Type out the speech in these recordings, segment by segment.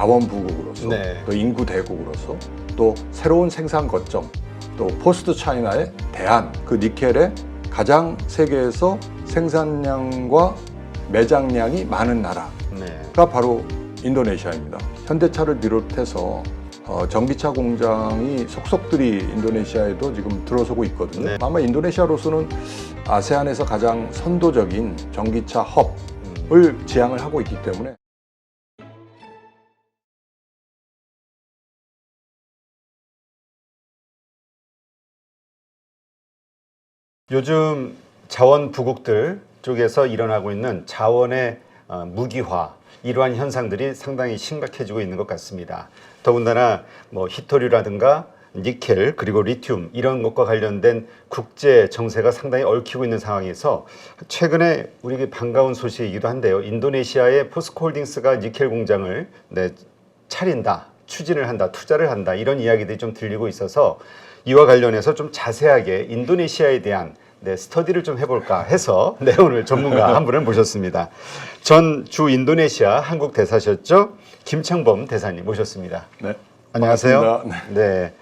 자원부국으로서 네. 또 인구 대국으로서 또 새로운 생산 거점 또 포스트 차이나의 대안 그 니켈의 가장 세계에서 생산량과 매장량이 많은 나라가 네. 바로 인도네시아입니다. 현대차를 비롯해서 전기차 공장이 속속들이 인도네시아에도 지금 들어서고 있거든요. 네. 아마 인도네시아로서는 아세안에서 가장 선도적인 전기차 헙을 지향을 하고 있기 때문에 요즘 자원 부국들 쪽에서 일어나고 있는 자원의 무기화 이러한 현상들이 상당히 심각해지고 있는 것 같습니다. 더군다나 뭐 히토류라든가 니켈 그리고 리튬 이런 것과 관련된 국제 정세가 상당히 얽히고 있는 상황에서 최근에 우리에게 반가운 소식이기도 한데요. 인도네시아의 포스코홀딩스가 니켈 공장을 차린다, 추진을 한다, 투자를 한다 이런 이야기들이 좀 들리고 있어서 이와 관련해서 좀 자세하게 인도네시아에 대한 스터디를 좀 해볼까 해서 오늘 전문가 한 분을 모셨습니다. 전 주 인도네시아 한국 대사셨죠? 김창범 대사님 모셨습니다. 네. 안녕하세요. 반갑습니다. 네.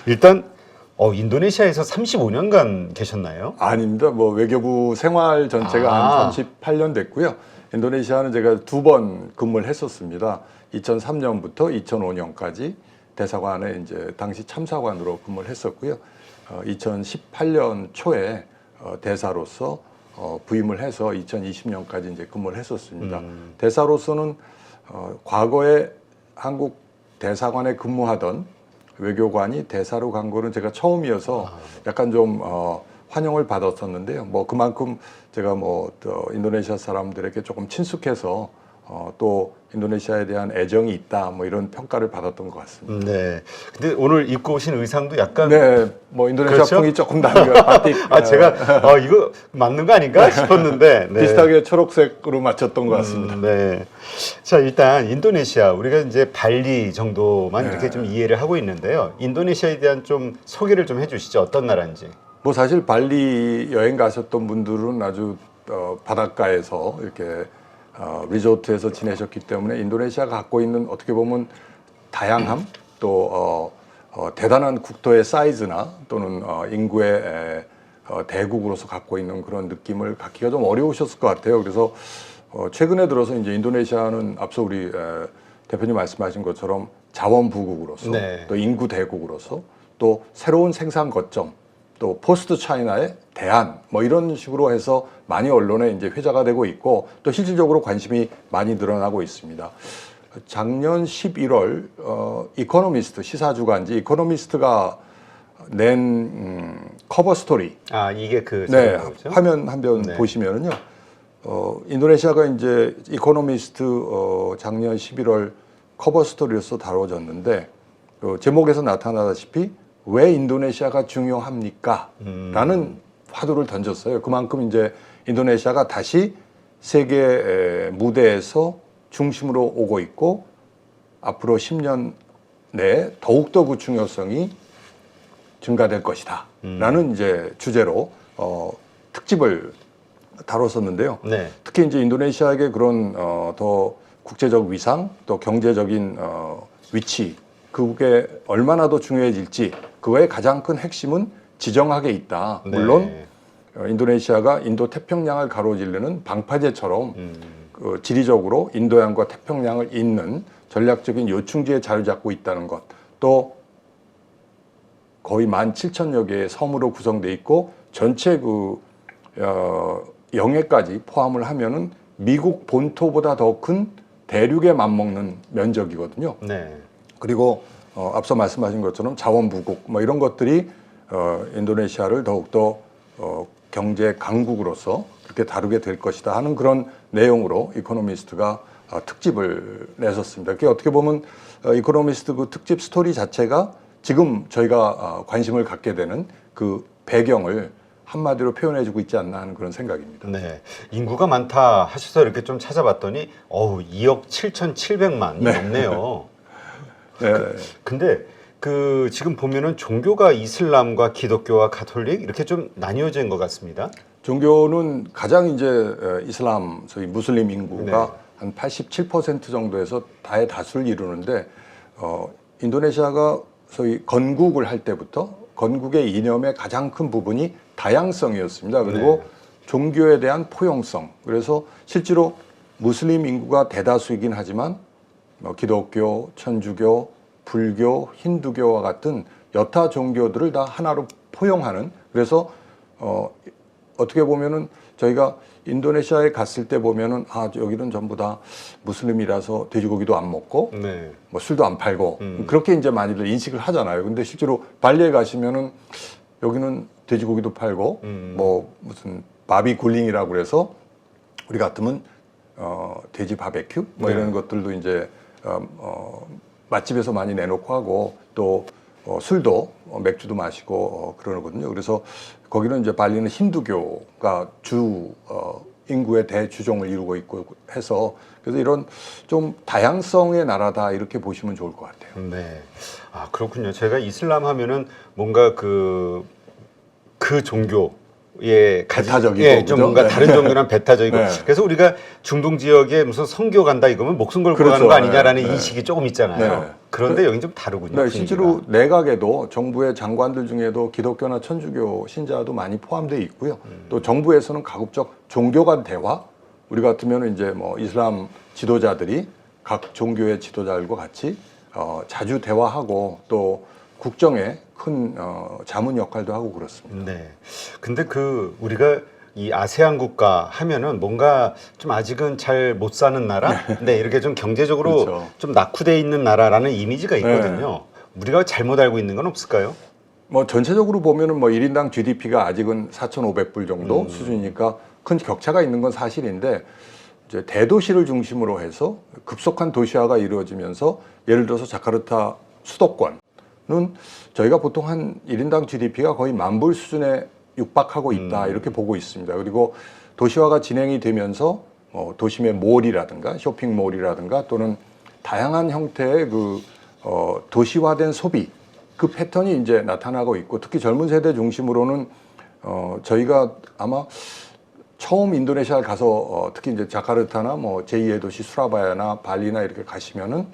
일단 인도네시아에서 35년간 계셨나요? 아닙니다. 뭐 외교부 생활 전체가 한 38년 됐고요. 인도네시아는 제가 2번 근무를 했었습니다. 2003년부터 2005년까지 대사관에 이제 당시 참사관으로 근무를 했었고요. 2018년 초에 대사로서 부임을 해서 2020년까지 이제 근무를 했었습니다. 대사로서는 과거에 한국 대사관에 근무하던 외교관이 대사로 간 거는 제가 처음이어서 약간 좀 환영을 받았었는데요. 뭐 그만큼 제가 인도네시아 사람들에게 조금 친숙해서 또 인도네시아에 대한 애정이 있다 뭐 이런 평가를 받았던 것 같습니다. 네. 근데 오늘 입고 오신 의상도 약간 네, 뭐 인도네시아 그렇죠? 풍이 조금 나는 바틱. 제가 이거 맞는 거 아닌가 싶었는데 네. 비슷하게 초록색으로 맞췄던 것 같습니다. 네. 자, 일단 인도네시아 우리가 이제 발리 정도만 네. 이렇게 좀 이해를 하고 있는데요. 인도네시아에 대한 좀 소개를 좀 해주시죠. 어떤 나라인지. 뭐 사실 발리 여행 가셨던 분들은 아주 바닷가에서 이렇게 리조트에서 지내셨기 때문에 인도네시아가 갖고 있는 어떻게 보면 다양함 또 대단한 국토의 사이즈나 또는 인구의 대국으로서 갖고 있는 그런 느낌을 갖기가 좀 어려우셨을 것 같아요. 그래서 최근에 들어서 이제 인도네시아는 앞서 우리 대표님 말씀하신 것처럼 자원부국으로서 네. 또 인구 대국으로서 또 새로운 생산 거점 또 포스트 차이나의 대안 뭐 이런 식으로 해서 많이 언론에 이제 회자가 되고 있고 또 실질적으로 관심이 많이 늘어나고 있습니다. 작년 11월 이코노미스트 시사주간지 이코노미스트가 낸 커버 스토리 이게 그 네, 거죠? 화면 한 편 네. 보시면은요. 인도네시아가 이제 이코노미스트 작년 11월 커버 스토리로서 다뤄졌는데 제목에서 나타나다시피 왜 인도네시아가 중요합니까? 라는 화두를 던졌어요. 그만큼 이제 인도네시아가 다시 세계 무대에서 중심으로 오고 있고 앞으로 10년 내에 더욱더 그 중요성이 증가될 것이다. 라는 이제 주제로 특집을 다뤘었는데요. 네. 특히 이제 인도네시아에게 그런 더 국제적 위상 또 경제적인 위치 그게 얼마나 더 중요해질지 그거의 가장 큰 핵심은 지정학에 있다. 네. 물론 인도네시아가 인도 태평양을 가로지르는 방파제처럼 지리적으로 인도양과 태평양을 잇는 전략적인 요충지에 자리 잡고 있다는 것, 또 거의 17,000여 개의 섬으로 구성돼 있고 전체 영해까지 포함을 하면은 미국 본토보다 더 큰 대륙에 맞먹는 면적이거든요. 네. 그리고 앞서 말씀하신 것처럼 자원부국 뭐 이런 것들이 인도네시아를 더욱더 경제 강국으로서 그렇게 다루게 될 것이다 하는 그런 내용으로 이코노미스트가 특집을 내셨습니다. 그게 어떻게 보면 이코노미스트 그 특집 스토리 자체가 지금 저희가 관심을 갖게 되는 그 배경을 한마디로 표현해주고 있지 않나 하는 그런 생각입니다. 네. 인구가 많다 하셔서 이렇게 좀 찾아봤더니 2억 7,700만이 네. 넘네요. 네. 근데 지금 보면은 종교가 이슬람과 기독교와 가톨릭 이렇게 좀 나뉘어진 것 같습니다. 종교는 가장 이제 이슬람, 소위 무슬림 인구가 한 87% 정도에서 다의 다수를 이루는데 인도네시아가 소위 건국을 할 때부터 건국의 이념의 가장 큰 부분이 다양성이었습니다. 그리고 종교에 대한 포용성. 그래서 실제로 무슬림 인구가 대다수이긴 하지만 기독교, 천주교, 불교, 힌두교와 같은 여타 종교들을 다 하나로 포용하는, 그래서 어떻게 보면은 저희가 인도네시아에 갔을 때 보면은 여기는 전부 다 무슬림이라서 돼지고기도 안 먹고 뭐 술도 안 팔고 그렇게 이제 많이들 인식을 하잖아요. 근데 실제로 발리에 가시면은 여기는 돼지고기도 팔고 뭐 무슨 바비 굴링이라고 그래서 우리 같으면 돼지 바베큐 뭐 이런 것들도 이제 맛집에서 많이 내놓고 하고 또 술도 맥주도 마시고 그러거든요. 그래서 거기는 이제 발리는 힌두교가 주 인구의 대주종을 이루고 있고 해서 그래서 이런 좀 다양성의 나라다 이렇게 보시면 좋을 것 같아요. 네. 아, 그렇군요. 제가 이슬람 하면은 뭔가 그 종교 배타적이고 예, 좀 그죠? 뭔가 네. 다른 종교랑 배타적이고 네. 그래서 우리가 중동 지역에 무슨 선교 간다 이거면 목숨 걸고 그렇죠. 가는 거 아니냐라는 네. 인식이 조금 있잖아요. 네. 그런데 여긴 좀 다르군요. 네, 분위기가. 실제로 내각에도 정부의 장관들 중에도 기독교나 천주교 신자도 많이 포함되어 있고요. 또 정부에서는 가급적 종교 간 대화, 우리 같으면 이제 뭐 이슬람 지도자들이 각 종교의 지도자들과 같이 자주 대화하고 또 국정에 큰 자문 역할도 하고 그렇습니다. 네. 근데 우리가 이 아세안 국가 하면은 뭔가 좀 아직은 잘 못 사는 나라? 네, 이렇게 좀 경제적으로 그렇죠. 좀 낙후돼 있는 나라라는 이미지가 있거든요. 우리가 잘못 알고 있는 건 없을까요? 뭐 전체적으로 보면은 뭐 1인당 GDP가 아직은 4,500불 정도 수준이니까 큰 격차가 있는 건 사실인데 이제 대도시를 중심으로 해서 급속한 도시화가 이루어지면서 예를 들어서 자카르타 수도권은 저희가 보통 한 1인당 GDP가 거의 10,000불 수준에 육박하고 있다 이렇게 보고 있습니다. 그리고 도시화가 진행이 되면서 도심의 몰이라든가 쇼핑몰이라든가 또는 다양한 형태의 도시화된 소비 그 패턴이 이제 나타나고 있고 특히 젊은 세대 중심으로는 저희가 아마 처음 인도네시아를 가서 특히 이제 자카르타나 뭐 제2의 도시 수라바야나 발리나 이렇게 가시면은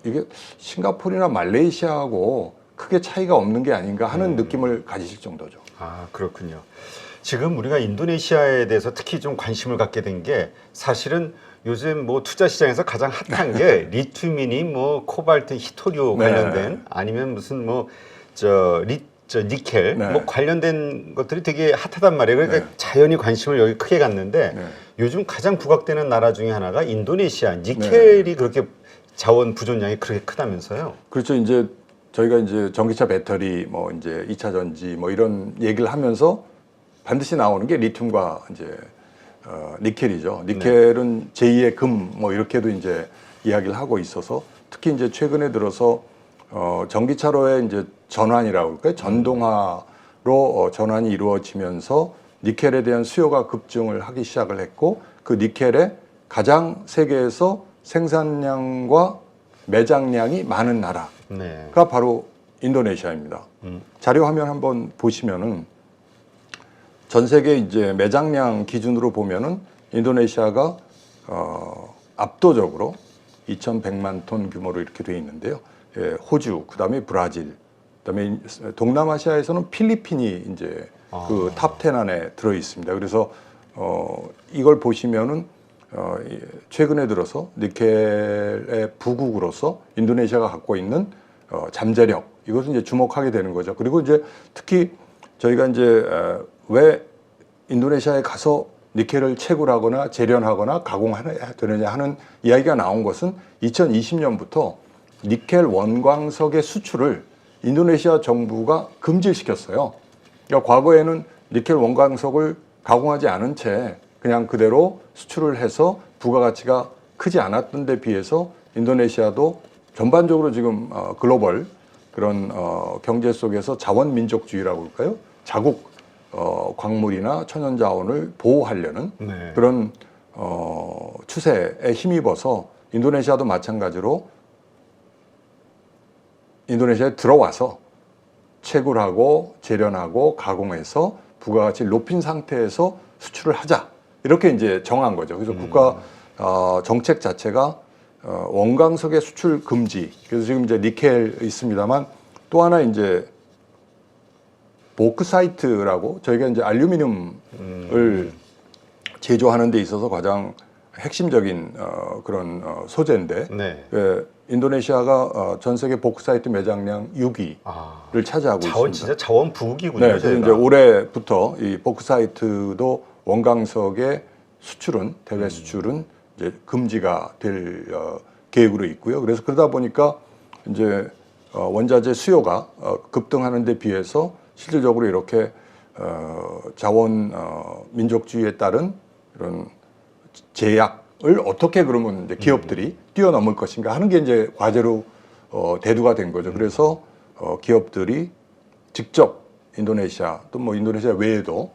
이게 싱가포르나 말레이시아하고 크게 차이가 없는 게 아닌가 하는 느낌을 가지실 정도죠. 아, 그렇군요. 지금 우리가 인도네시아에 대해서 특히 좀 관심을 갖게 된 게 사실은 요즘 뭐 투자 시장에서 가장 핫한 게 리튬이니 뭐 코발트, 히토류 관련된 아니면 무슨 니켈 뭐 관련된 것들이 되게 핫하단 말이에요. 그러니까 자연히 관심을 여기 크게 갖는데 요즘 가장 부각되는 나라 중에 하나가 인도네시아. 니켈이 그렇게 자원 부존량이 그렇게 크다면서요? 그렇죠. 이제 저희가 이제 전기차 배터리 뭐 이제 2차 전지 뭐 이런 얘기를 하면서 반드시 나오는 게 리튬과 이제 니켈이죠. 니켈은 제2의 금 뭐 이렇게도 이제 이야기를 하고 있어서 특히 이제 최근에 들어서 전기차로의 이제 전환이라고 할까요? 전동화로 전환이 이루어지면서 니켈에 대한 수요가 급증을 하기 시작을 했고 그 니켈의 가장 세계에서 생산량과 매장량이 많은 나라가 바로 인도네시아입니다. 자료 화면 한번 보시면은 전 세계 이제 매장량 기준으로 보면은 인도네시아가 압도적으로 2,100만 톤 규모로 이렇게 돼 있는데요. 예, 호주, 그다음에 브라질, 그다음에 동남아시아에서는 필리핀이 이제 그 탑 10 안에 들어 있습니다. 그래서 이걸 보시면은 최근에 들어서 니켈의 부국으로서 인도네시아가 갖고 있는 잠재력 이것을 이제 주목하게 되는 거죠. 그리고 이제 특히 저희가 이제 왜 인도네시아에 가서 니켈을 채굴하거나 재련하거나 가공해야 되느냐 하는 이야기가 나온 것은 2020년부터 니켈 원광석의 수출을 인도네시아 정부가 금지시켰어요. 그러니까 과거에는 니켈 원광석을 가공하지 않은 채 그냥 그대로 수출을 해서 부가가치가 크지 않았던 데 비해서 인도네시아도 전반적으로 지금 글로벌 그런 경제 속에서 자원민족주의라고 할까요? 자국 광물이나 천연자원을 보호하려는 그런 추세에 힘입어서 인도네시아도 마찬가지로 인도네시아에 들어와서 채굴하고 재련하고 가공해서 부가가치를 높인 상태에서 수출을 하자 이렇게 이제 정한 거죠. 그래서 국가 정책 자체가 원광석의 수출 금지. 그래서 지금 이제 니켈 있습니다만 또 하나 이제 보크사이트라고 저희가 이제 알루미늄을 제조하는 데 있어서 가장 핵심적인 그런 소재인데 네. 인도네시아가 전 세계 보크사이트 매장량 6위를 차지하고 자원 있습니다. 진짜 자원 부국이군요. 네, 그래서 이제 올해부터 이 보크사이트도 원광석의 수출은 대외 수출은 이제 금지가 될 계획으로 있고요. 그래서 그러다 보니까 이제 원자재 수요가 급등하는 데 비해서 실질적으로 이렇게 자원 민족주의에 따른 이런 제약을 어떻게 그러면 이제 기업들이 뛰어넘을 것인가 하는 게 이제 과제로 대두가 된 거죠. 그래서 기업들이 직접 인도네시아 또 뭐 인도네시아 외에도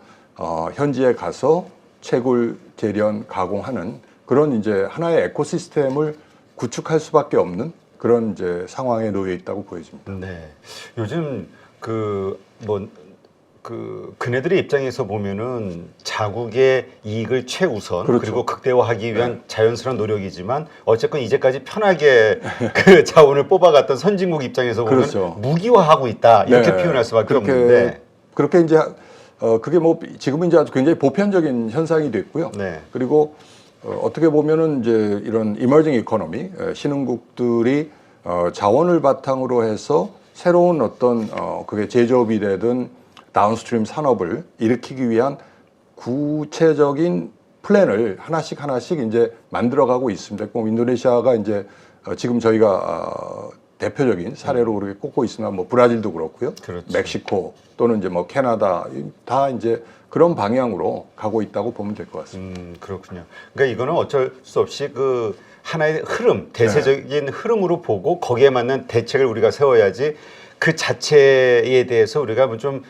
현지에 가서 채굴, 재련, 가공하는 그런 이제 하나의 에코시스템을 구축할 수밖에 없는 그런 이제 상황에 놓여 있다고 보여집니다. 네. 요즘 그네들의 입장에서 보면은 자국의 이익을 최우선 그렇죠. 그리고 극대화하기 위한 자연스러운 노력이지만 어쨌건 이제까지 편하게 그 자원을 뽑아갔던 선진국 입장에서 보면 그렇죠. 무기화하고 있다 이렇게 네. 표현할 수밖에 그렇게, 없는데 그렇게 이제 그게 뭐 지금은 이제 아주 굉장히 보편적인 현상이 됐고요. 네. 그리고 어떻게 보면은 이제 이런 이머징 이코노미 신흥국들이 자원을 바탕으로 해서 새로운 어떤 그게 제조업이 되든 다운스트림 산업을 일으키기 위한 구체적인 플랜을 하나씩 이제 만들어가고 있습니다. 꼭 인도네시아가 이제 지금 저희가 대표적인 사례로 그렇게 꼽고 있으나 뭐 브라질도 그렇고요, 그렇죠. 멕시코 또는 이제 뭐 캐나다 다 이제 그런 방향으로 가고 있다고 보면 될 것 같습니다. 그렇군요. 그러니까 이거는 어쩔 수 없이 그 하나의 흐름, 대세적인 흐름으로 보고 거기에 맞는 대책을 우리가 세워야지 그 자체에 대해서 우리가 뭐좀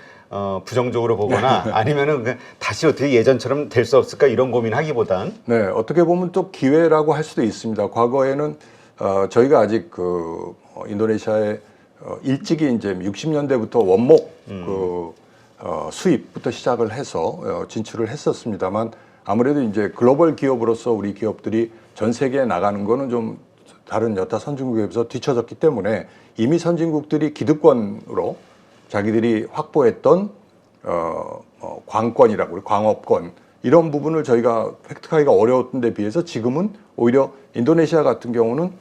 부정적으로 보거나 아니면은 다시 어떻게 예전처럼 될 수 없을까 이런 고민하기보단 네, 어떻게 보면 또 기회라고 할 수도 있습니다. 과거에는 저희가 아직 그 인도네시아에 일찍이 이제 60년대부터 원목 수입부터 시작을 해서 진출을 했었습니다만 아무래도 이제 글로벌 기업으로서 우리 기업들이 전 세계에 나가는 거는 좀 다른 여타 선진국에 비해서 뒤처졌기 때문에 이미 선진국들이 기득권으로 자기들이 확보했던 광권이라고 그래요. 광업권 이런 부분을 저희가 획득하기가 어려웠던 데 비해서 지금은 오히려 인도네시아 같은 경우는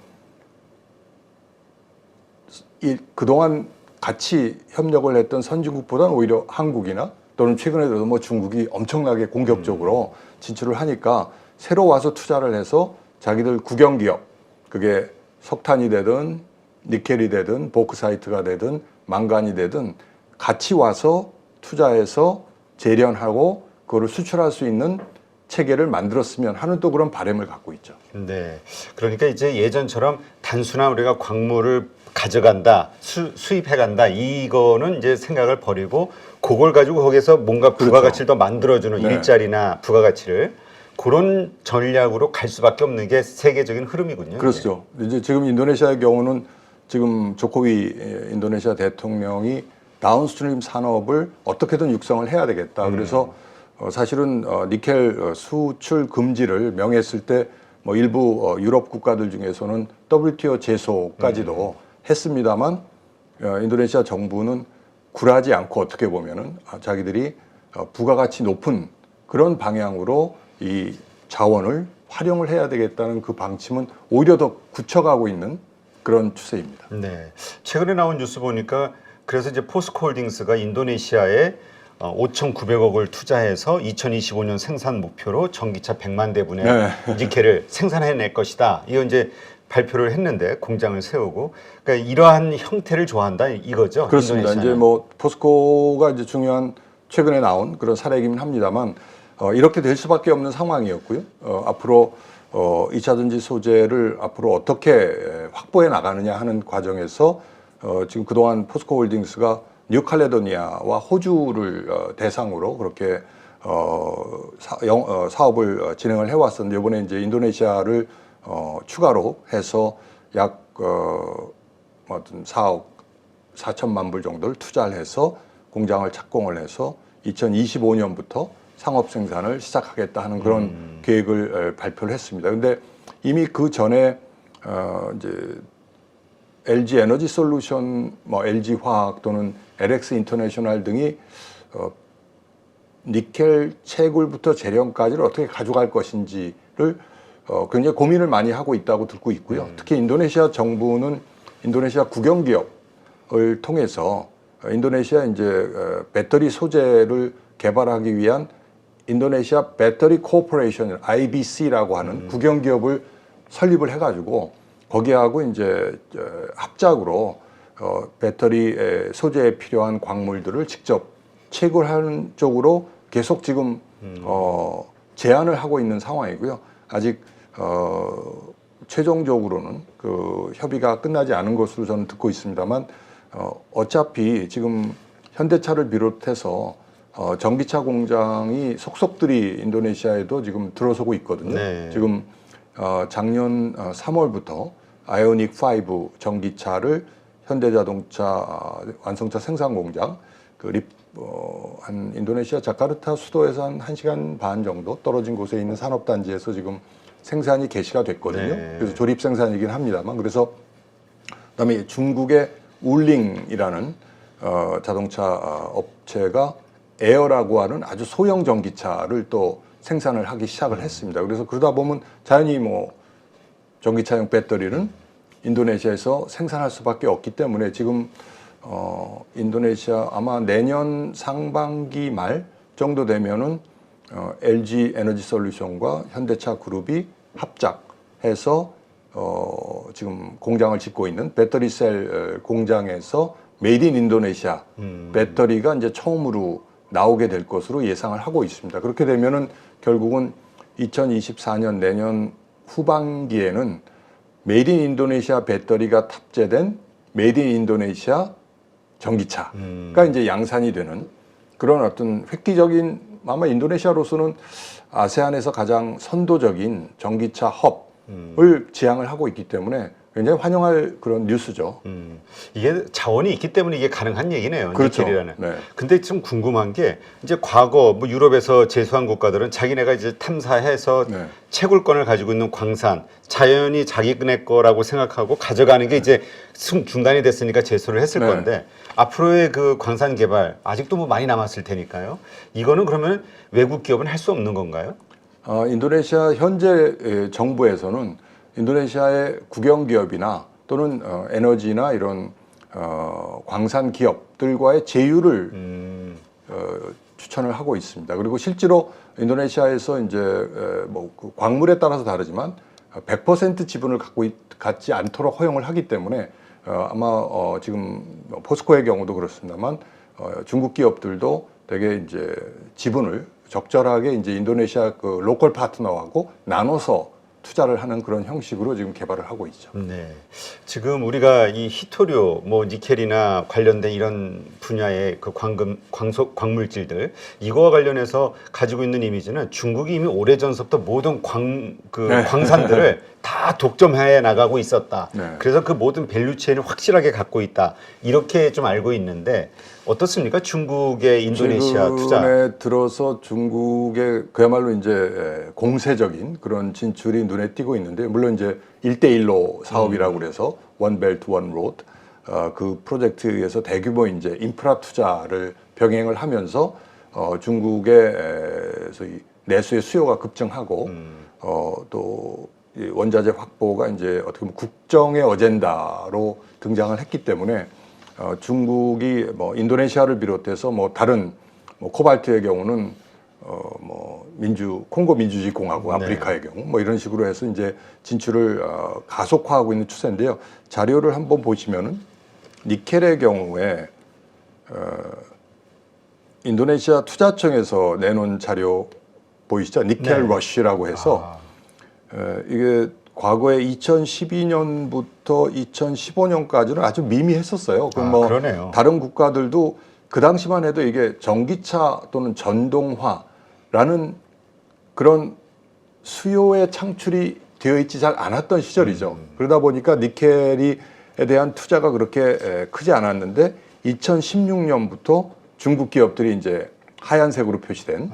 그동안 같이 협력을 했던 선진국보다는 오히려 한국이나 또는 최근에 들어서 뭐 중국이 엄청나게 공격적으로 진출을 하니까 새로 와서 투자를 해서 자기들 국영기업 그게 석탄이 되든 니켈이 되든 보크사이트가 되든 망간이 되든 같이 와서 투자해서 재련하고 그거를 수출할 수 있는 체계를 만들었으면 하는 또 그런 바람을 갖고 있죠. 네. 그러니까 이제 예전처럼 단순한 우리가 광물을 가져간다, 수입해간다 이거는 이제 생각을 버리고 그걸 가지고 거기서 뭔가 부가가치를 더 만들어주는 네. 일자리나 부가가치를 그런 전략으로 갈 수밖에 없는 게 세계적인 흐름이군요. 그렇죠. 이제 지금 인도네시아의 경우는 지금 조코위 인도네시아 대통령이 다운스트림 산업을 어떻게든 육성을 해야 되겠다. 그래서 사실은 니켈 수출 금지를 명했을 때 뭐 일부 유럽 국가들 중에서는 WTO 제소까지도 했습니다만 인도네시아 정부는 굴하지 않고 어떻게 보면은 자기들이 부가가치 높은 그런 방향으로 이 자원을 활용을 해야 되겠다는 그 방침은 오히려 더 굳혀가고 있는 그런 추세입니다. 네. 최근에 나온 뉴스 보니까 그래서 이제 포스코홀딩스가 인도네시아에 5,900억을 투자해서 2025년 생산 목표로 전기차 100만 대분의 니켈을 생산해낼 것이다. 이거 이제 발표를 했는데 공장을 세우고 그러니까 이러한 형태를 좋아한다 이거죠. 그렇습니다. 인도네시아는. 이제 뭐 포스코가 이제 중요한 최근에 나온 그런 사례이긴 합니다만 이렇게 될 수밖에 없는 상황이었고요. 앞으로 2차 전지 소재를 앞으로 어떻게 확보해 나가느냐 하는 과정에서 지금 그동안 포스코홀딩스가 뉴칼레도니아와 호주를 대상으로 그렇게 사업을 진행을 해왔었는데 이번에 이제 인도네시아를 추가로 해서 약 4억 4천만 불 정도를 투자를 해서 공장을 착공을 해서 2025년부터 상업 생산을 시작하겠다 하는 그런 계획을 발표를 했습니다. 근데 이미 그 전에 이제 LG 에너지 솔루션, 뭐 LG 화학 또는 LX 인터내셔널 등이 니켈 채굴부터 재련까지를 어떻게 가져갈 것인지를 굉장히 고민을 많이 하고 있다고 듣고 있고요. 특히 인도네시아 정부는 인도네시아 국영기업을 통해서 인도네시아 이제 배터리 소재를 개발하기 위한 인도네시아 배터리 코퍼레이션 IBC라고 하는 국영기업을 설립을 해가지고 거기하고 이제 합작으로 배터리 소재에 필요한 광물들을 직접 채굴하는 쪽으로 계속 지금 제안을 하고 있는 상황이고요. 아직 최종적으로는 그 협의가 끝나지 않은 것으로 저는 듣고 있습니다만 어차피 지금 현대차를 비롯해서 전기차 공장이 속속들이 인도네시아에도 지금 들어서고 있거든요. 네. 지금 작년 3월부터 아이오닉 5 전기차를 현대자동차 완성차 생산 공장 한 인도네시아 자카르타 수도에서 한 1시간 반 정도 떨어진 곳에 있는 산업단지에서 지금 생산이 개시가 됐거든요. 네. 그래서 조립 생산이긴 합니다만 그래서 그다음에 중국의 울링이라는 자동차 업체가 에어라고 하는 아주 소형 전기차를 또 생산을 하기 시작을 했습니다. 그래서 그러다 보면 자연히 뭐 전기차용 배터리는 인도네시아에서 생산할 수밖에 없기 때문에 지금 인도네시아 아마 내년 상반기 말 정도 되면은 LG 에너지 솔루션과 현대차 그룹이 합작해서 지금 공장을 짓고 있는 배터리 셀 공장에서 메이드 인 인도네시아 배터리가 이제 처음으로 나오게 될 것으로 예상을 하고 있습니다. 그렇게 되면은 결국은 2024년 내년 후반기에는 메이드 인 인도네시아 배터리가 탑재된 메이드 인 인도네시아 전기차가 이제 양산이 되는 그런 어떤 획기적인 아마 인도네시아로서는 아세안에서 가장 선도적인 전기차 헙을 지향을 하고 있기 때문에 굉장히 환영할 그런 뉴스죠. 이게 자원이 있기 때문에 이게 가능한 얘기네요. 그렇죠. 니켈이라는. 네. 근데 좀 궁금한 게 이제 과거 뭐 유럽에서 제수한 국가들은 자기네가 이제 탐사해서 네. 채굴권을 가지고 있는 광산 자연히 자기네 거라고 생각하고 가져가는 게 이제 중단이 됐으니까 제소를 했을 네. 건데 앞으로의 그 광산 개발 아직도 뭐 많이 남았을 테니까요. 이거는 그러면 외국 기업은 할 수 없는 건가요? 인도네시아 현재 정부에서는 인도네시아의 국영기업이나 또는 에너지나 이런 광산 기업들과의 제휴를 추천을 하고 있습니다. 그리고 실제로 인도네시아에서 이제 그 광물에 따라서 다르지만 100% 지분을 갖지 않도록 허용을 하기 때문에 아마 지금 포스코의 경우도 그렇습니다만 중국 기업들도 되게 이제 지분을 적절하게 이제 인도네시아 그 로컬 파트너하고 나눠서 투자를 하는 그런 형식으로 지금 개발을 하고 있죠. 네. 지금 우리가 이 희토류, 뭐 니켈이나 관련된 이런 분야의 그 광물질들 이거와 관련해서 가지고 있는 이미지는 중국이 이미 오래전부터 모든 광산들을 다 독점해 나가고 있었다. 네. 그래서 그 모든 밸류체인을 확실하게 갖고 있다. 이렇게 좀 알고 있는데 어떻습니까? 중국의 인도네시아 투자. 최근에 들어서 중국의 그야말로 이제 공세적인 그런 진출이 눈에 띄고 있는데 물론 이제 1대1로 사업이라고 그래서 원 벨트 원 로드 그 프로젝트에서 대규모 이제 인프라 투자를 병행을 하면서 중국의 소위 내수의 수요가 급증하고 또 이 원자재 확보가 이제 어떻게 보면 국정의 어젠다로 등장을 했기 때문에 중국이 뭐 인도네시아를 비롯해서 뭐 다른 뭐 코발트의 경우는 뭐 콩고 민주주의 공화국 아프리카의 경우 뭐 이런 식으로 해서 이제 진출을 가속화하고 있는 추세인데요. 자료를 한번 보시면은 니켈의 경우에 인도네시아 투자청에서 내놓은 자료 보이시죠? 니켈 러쉬라고 해서 이게 과거에 2012년부터 2015년까지는 아주 미미했었어요. 뭐 그러네요. 다른 국가들도 그 당시만 해도 이게 전기차 또는 전동화라는 그런 수요의 창출이 되어 있지 잘 않았던 시절이죠. 그러다 보니까 니켈에 대한 투자가 그렇게 크지 않았는데 2016년부터 중국 기업들이 이제 하얀색으로 표시된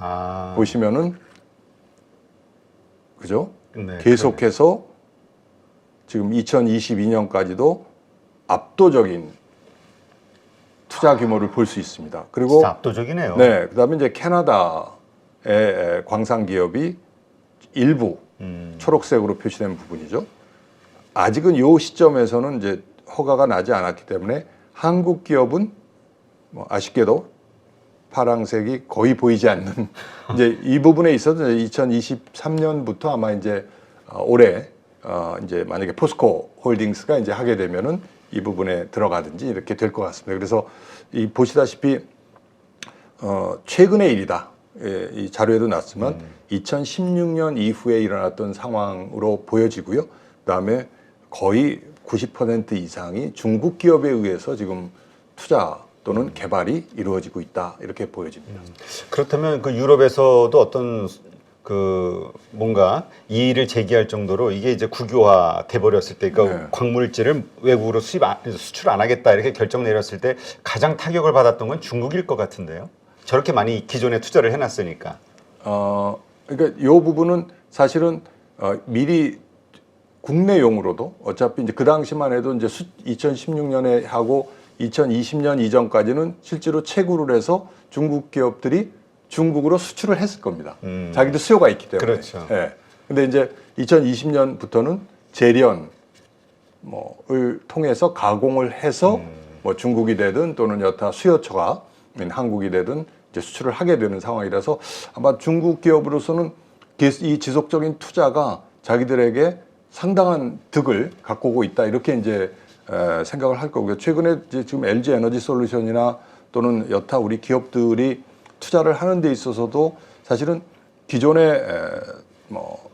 보시면은 그죠? 네, 계속해서 지금 2022년까지도 압도적인 투자 규모를 볼 수 있습니다. 그리고 진짜 압도적이네요. 네, 그다음에 이제 캐나다의 광산 기업이 일부 초록색으로 표시된 부분이죠. 아직은 이 시점에서는 이제 허가가 나지 않았기 때문에 한국 기업은 뭐 아쉽게도 파란색이 거의 보이지 않는 이제 이 부분에 있어서 2023년부터 아마 이제 올해 이제 만약에 포스코 홀딩스가 이제 하게 되면은 이 부분에 들어가든지 이렇게 될 것 같습니다. 그래서 이 보시다시피 최근의 일이다. 예, 이 자료에도 났지만 2016년 이후에 일어났던 상황으로 보여지고요. 그다음에 거의 90% 이상이 중국 기업에 의해서 지금 투자 또는 개발이 이루어지고 있다 이렇게 보여집니다. 그렇다면 그 유럽에서도 어떤 그 뭔가 이의를 제기할 정도로 이게 이제 국유화 돼 버렸을 때, 그러니까 네. 광물질을 외국으로 수출 안 하겠다 이렇게 결정 내렸을 때 가장 타격을 받았던 건 중국일 것 같은데요. 저렇게 많이 기존에 투자를 해놨으니까. 그러니까 이 부분은 사실은 미리 국내용으로도 어차피 이제 그 당시만 해도 이제 2016년에 하고 2020년 이전까지는 실제로 채굴을 해서 중국 기업들이 중국으로 수출을 했을 겁니다. 자기도 수요가 있기 때문에. 그렇죠. 예. 근데 이제 2020년부터는 재련 뭐를 통해서 가공을 해서 뭐 중국이 되든 또는 여타 수요처가 한국이 되든 이제 수출을 하게 되는 상황이라서 아마 중국 기업으로서는 이 지속적인 투자가 자기들에게 상당한 득을 갖고 오고 있다 이렇게 이제 생각을 할 거고요. 최근에 이제 지금 LG 에너지 솔루션이나 또는 여타 우리 기업들이 투자를 하는 데 있어서도 사실은 기존에 뭐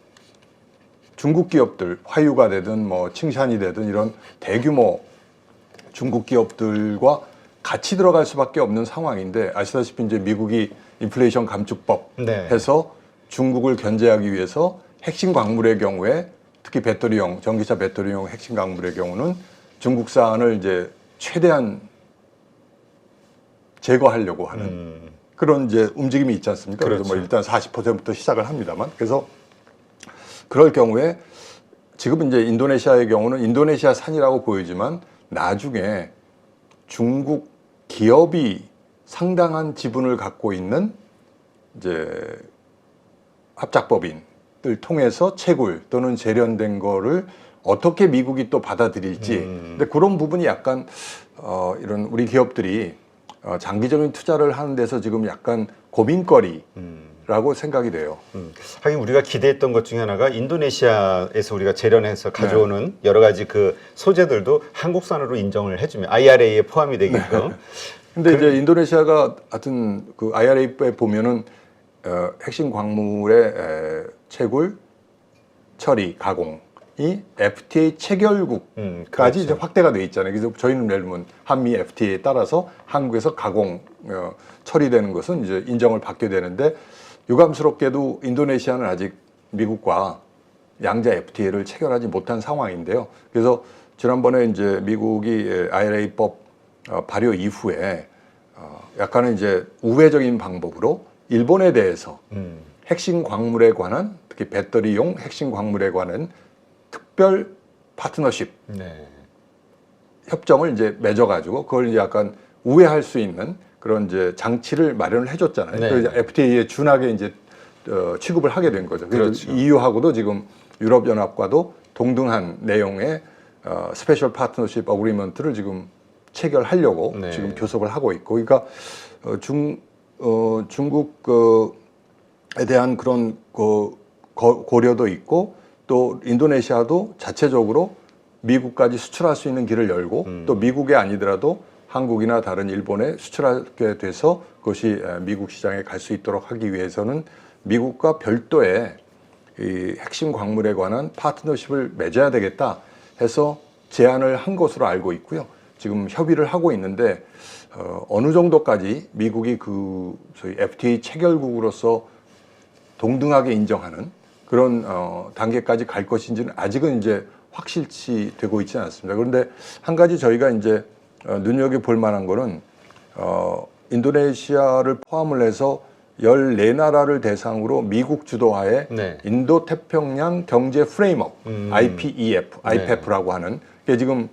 중국 기업들 화유가 되든 뭐 칭샨이 되든 이런 대규모 중국 기업들과 같이 들어갈 수밖에 없는 상황인데 아시다시피 이제 미국이 인플레이션 감축법 네. 해서 중국을 견제하기 위해서 핵심 광물의 경우에 특히 배터리용 전기차 배터리용 핵심 광물의 경우는 중국산을 이제 최대한 제거하려고 하는 그런 이제 움직임이 있지 않습니까? 그래서 뭐 그렇죠. 일단 40%부터 시작을 합니다만 그래서 그럴 경우에 지금 이제 인도네시아의 경우는 인도네시아 산이라고 보이지만 나중에 중국 기업이 상당한 지분을 갖고 있는 이제 합작법인들 통해서 채굴 또는 재련된 거를 어떻게 미국이 또 받아들일지 근데 그런 부분이 약간 이런 우리 기업들이 장기적인 투자를 하는 데서 지금 약간 고민거리라고 생각이 돼요. 하긴 우리가 기대했던 것 중에 하나가 인도네시아에서 우리가 재련해서 가져오는 여러 가지 그 소재들도 한국산으로 인정을 해주면 IRA에 포함이 되게끔. 근데 이제 인도네시아가 하여튼 그 IRA에 보면은 핵심 광물의 채굴, 처리, 가공이 FTA 체결국까지 이제 확대가 돼 있잖아요. 그래서 저희는 예를 들면 한미 FTA에 따라서 한국에서 가공 처리되는 것은 이제 인정을 받게 되는데 유감스럽게도 인도네시아는 아직 미국과 양자 FTA를 체결하지 못한 상황인데요. 그래서 지난번에 이제 미국이 IRA법 발효 이후에 약간은 이제 우회적인 방법으로 일본에 대해서 핵심 광물에 관한 특히 배터리용 핵심 광물에 관한 특별 파트너십 협정을 이제 맺어가지고 그걸 이제 약간 우회할 수 있는 그런 이제 장치를 마련을 해줬잖아요. 네. 그래서 FTA에 준하게 이제 취급을 하게 된 거죠. 그래서 그렇죠. EU하고도 지금 유럽연합과도 동등한 내용의 스페셜 파트너십 어그리먼트를 지금 체결하려고 네. 지금 교섭을 하고 있고, 그러니까 중국에 대한 그런 고려도 있고 또 인도네시아도 자체적으로 미국까지 수출할 수 있는 길을 열고 또 미국이 아니더라도 한국이나 다른 일본에 수출하게 돼서 그것이 미국 시장에 갈 수 있도록 하기 위해서는 미국과 별도의 이 핵심 광물에 관한 파트너십을 맺어야 되겠다 해서 제안을 한 것으로 알고 있고요. 지금 협의를 하고 있는데 어느 정도까지 미국이 그 저희 FTA 체결국으로서 동등하게 인정하는 그런 단계까지 갈 것인지는 아직은 이제 확실치 되고 있지는 않습니다. 그런데 한 가지 저희가 이제 눈여겨 볼 만한 거는 인도네시아를 포함을 해서 14나라를 대상으로 미국 주도하에 네. 인도 태평양 경제 프레임워크 IPEF, 네. IPEF라고 하는 게 지금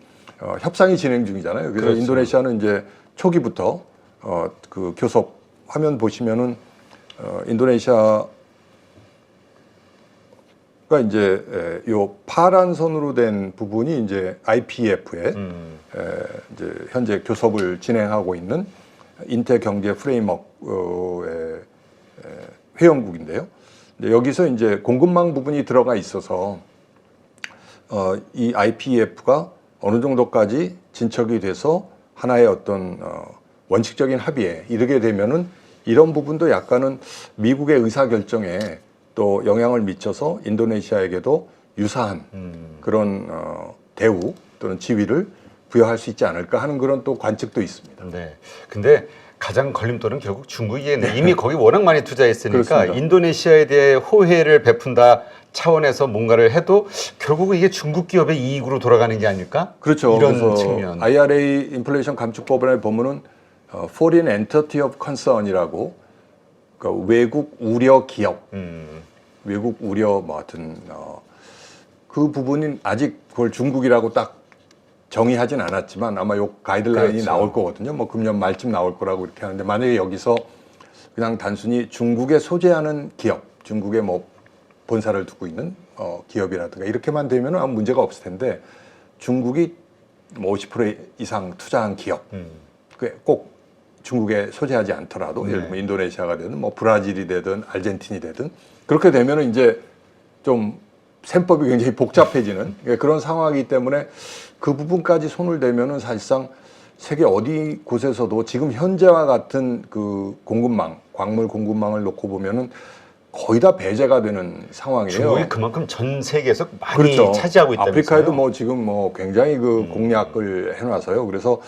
협상이 진행 중이잖아요. 그래서 그렇죠. 인도네시아는 이제 초기부터 그 교섭 화면 보시면은 인도네시아가 이제 요 파란 선으로 된 부분이 이제 IPEF에 이제 현재 교섭을 진행하고 있는 인태 경제 프레임워크의 회원국인데요. 여기서 이제 공급망 부분이 들어가 있어서 이 IPEF가 어느 정도까지 진척이 돼서 하나의 어떤 원칙적인 합의에 이르게 되면은 이런 부분도 약간은 미국의 의사 결정에 또 영향을 미쳐서 인도네시아에게도 유사한 그런 대우 또는 지위를 부여할 수 있지 않을까 하는 그런 또 관측도 있습니다. 네. 근데 가장 걸림돌은 결국 중국이겠네. 이미 거기 워낙 많이 투자했으니까 그렇습니다. 인도네시아에 대해 호혜를 베푼다 차원에서 뭔가를 해도 결국은 이게 중국 기업의 이익으로 돌아가는 게 아닐까? 그렇죠. 이런 그래서 측면. IRA 인플레이션 감축법안에 보면은 Foreign Entity of Concern이라고 그러니까 외국 우려 기업, 외국 우려 뭐 하여튼 그 부분은 아직 그걸 중국이라고 딱 정의하진 않았지만 아마 요 가이드라인이 그렇죠. 나올 거거든요. 뭐 금년 말쯤 나올 거라고 이렇게 하는데 만약에 여기서 그냥 단순히 중국에 소재하는 기업, 중국에 뭐 본사를 두고 있는 기업이라든가 이렇게만 되면 아무 문제가 없을 텐데 중국이 뭐 50% 이상 투자한 기업, 그게 꼭 중국에 소재하지 않더라도 예를 들면 인도네시아가 되든 뭐 브라질이 되든 아르헨틴이 되든 그렇게 되면은 이제 좀 셈법이 굉장히 복잡해지는 그런 상황이기 때문에 그 부분까지 손을 대면은 사실상 세계 어디 곳에서도 지금 현재와 같은 그 공급망, 광물 공급망을 놓고 보면은 거의 다 배제가 되는 상황이에요. 중국이 그만큼 전 세계에서 많이 그렇죠. 차지하고 있다면서요. 아프리카에도 뭐 지금 뭐 굉장히 그 공략을 해놔서요. 그래서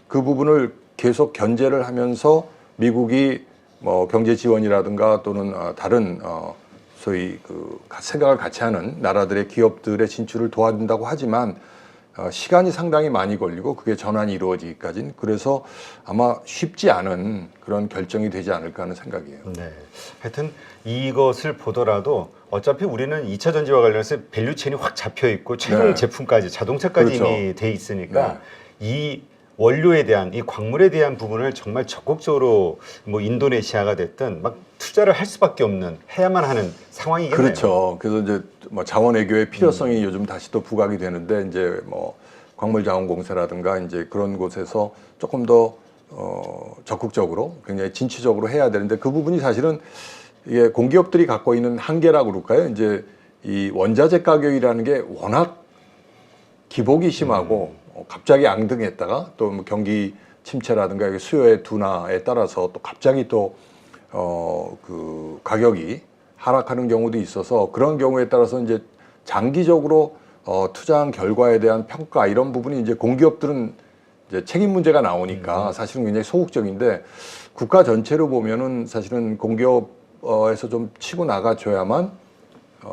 그 부분을 계속 견제를 하면서 미국이 뭐 경제 지원이라든가 또는 다른 소위 그 생각을 같이 하는 나라들의 기업들의 진출을 도와준다고 하지만 시간이 상당히 많이 걸리고 그게 전환이 이루어지기까지는 그래서 아마 쉽지 않은 그런 결정이 되지 않을까 하는 생각이에요. 네. 하여튼 이것을 보더라도 어차피 우리는 2차 전지와 관련해서 밸류체인이 확 잡혀 있고 최종 네. 제품까지 자동차까지 그렇죠. 이미 돼 있으니까 이 원료에 대한 이 광물에 대한 부분을 정말 적극적으로 뭐 인도네시아가 됐든 막 투자를 할 수밖에 없는 해야만 하는 상황이겠네요. 그렇죠. 그래서 이제 뭐 자원 외교의 필요성이 요즘 다시 또 부각이 되는데 이제 뭐 광물자원공사라든가 이제 그런 곳에서 조금 더 적극적으로 굉장히 진취적으로 해야 되는데 그 부분이 사실은 이게 공기업들이 갖고 있는 한계라고 그럴까요? 이제 이 원자재 가격이라는 게 워낙 기복이 심하고 갑자기 앙등했다가 또 뭐 경기 침체라든가 수요의 둔화에 따라서 또 갑자기 또 그 가격이 하락하는 경우도 있어서 그런 경우에 따라서 이제 장기적으로 투자한 결과에 대한 평가 이런 부분이 이제 공기업들은 이제 책임 문제가 나오니까 사실은 굉장히 소극적인데 국가 전체로 보면은 사실은 공기업에서 좀 치고 나가줘야만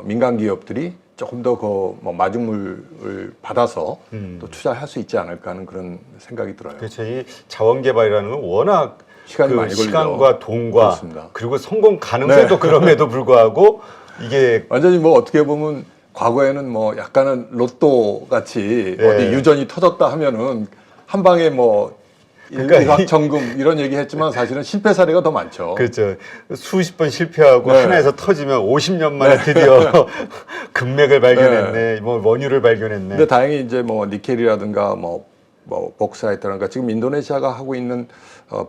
민간 기업들이 조금 더 뭐 마중물을 받아서 또 투자할 수 있지 않을까 하는 그런 생각이 들어요. 그렇죠. 이 자원 개발이라는 건 워낙 시간이 그 많이 걸리죠. 시간과 돈과 그렇습니다. 그리고 성공 가능성도 그럼에도 불구하고 이게 완전히 뭐 어떻게 보면 과거에는 뭐 약간은 로또 같이 네. 어디 유전이 터졌다 하면은 한 방에 뭐 그러니까 일확천금 이런 얘기 했지만 사실은 실패 사례가 더 많죠. 그렇죠. 수십 번 실패하고 네. 하나에서 터지면 50년 만에 드디어 금맥을 발견했네. 뭐 원유를 발견했네. 근데 다행히 이제 뭐 니켈이라든가 뭐 복사이트라든가 지금 인도네시아가 하고 있는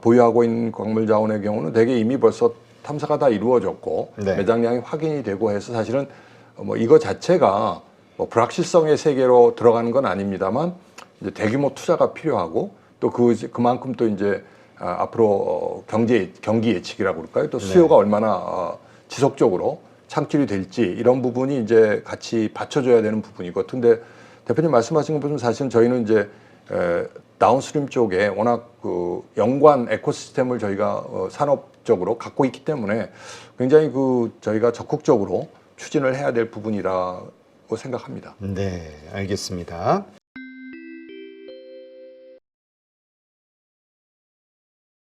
보유하고 있는 광물 자원의 경우는 대개 이미 벌써 탐사가 다 이루어졌고 네. 매장량이 확인이 되고 해서 사실은 뭐 이거 자체가 뭐 불확실성의 세계로 들어가는 건 아닙니다만 이제 대규모 투자가 필요하고 또 그만큼 또 이제 앞으로 경기 예측이라고 그럴까요? 또 수요가 얼마나 지속적으로 창출이 될지 이런 부분이 이제 같이 받쳐줘야 되는 부분이고, 근데 대표님 말씀하신 것 보면 사실은 저희는 이제 다운스트림 쪽에 워낙 그 연관 에코시스템을 저희가 산업적으로 갖고 있기 때문에 굉장히 그 저희가 적극적으로 추진을 해야 될 부분이라고 생각합니다. 네, 알겠습니다.